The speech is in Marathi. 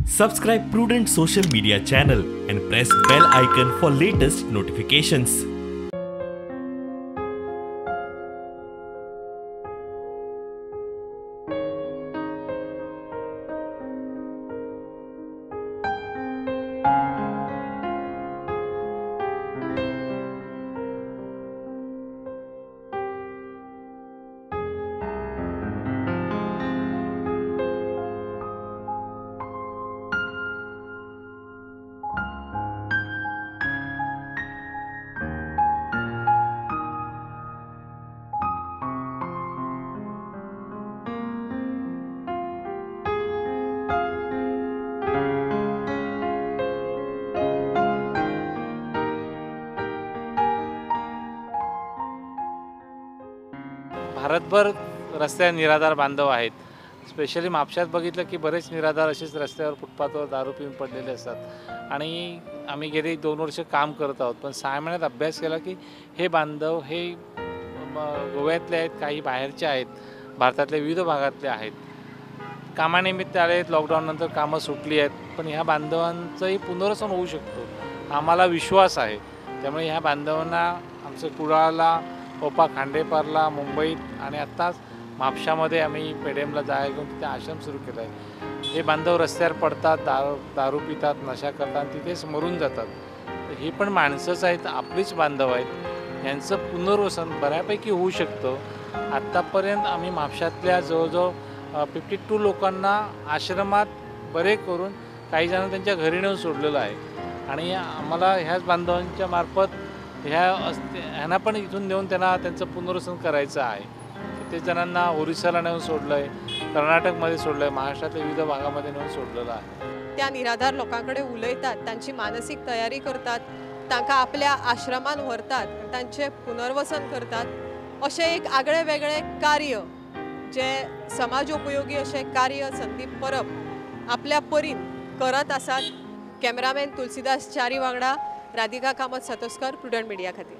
Subscribe Prudent social media channel and press bell icon for latest notifications. भारतभर रस्त्यावर निराधार बांधव आहेत. स्पेशली म्हापशात बघितलं की बरेच निराधार असेच रस्त्यावर फुटपाथवर दारू पिऊन पडलेले असतात आणि आम्ही गेली 2 वर्ष काम करत आहोत. पण 6 महिन्यात अभ्यास केला की हे बांधव हे गोव्यातले आहेत, काही बाहेरचे आहेत, भारतातल्या विविध भागातले आहेत. कामानिमित्त आले आहेत, लॉकडाऊननंतर कामं सुटली आहेत, पण ह्या बांधवांचंही पुनर्वसन होऊ शकतो आम्हाला विश्वास आहे. त्यामुळे ह्या बांधवांना आमचं कुडाळला, ओपा खांडेपारला, मुंबईत आणि आत्ताच म्हापशामध्ये आम्ही पेडेमला जायला घेऊन तिथे आश्रम सुरू केला आहे. हे बांधव रस्त्यावर पडतात, दारू पितात, नशा करतात, तिथेच मरून जातात. ही पण माणसंच आहेत, आपलीच बांधव आहेत. यांचं पुनर्वसन बऱ्यापैकी होऊ शकतं. आत्तापर्यंत आम्ही म्हापशातल्या जवळजवळ 52 लोकांना आश्रमात बरे करून काही जण त्यांच्या घरी नेऊन सोडलेलं आहे आणि आम्हाला ह्याच बांधवांच्या मार्फत ह्यांना पण इथून नेऊन त्यांचं पुनर्वसन करायचं आहे. कित्येक जणांना ओरिसाला नेऊन सोडलं आहे, कर्नाटकमध्ये सोडलं आहे, महाराष्ट्रातल्या विविध भागामध्ये नेऊन सोडलेलं आहे. त्या निराधार लोकांकडे उलयतात, त्यांची मानसिक तयारी करतात, तांकां आपल्या आश्रमान व्हरतात, त्यांचे पुनर्वसन करतात. अशें एक आगळे वेगळे कार्य जे समाज उपयोगी अशें कार्य संदीप परब आपल्या परीन करत आसात. कॅमेरामॅन तुलसीदास च्यारी वांगडा राधिका कामत सातोस्कर, प्रुडंट मिडिया खातीर.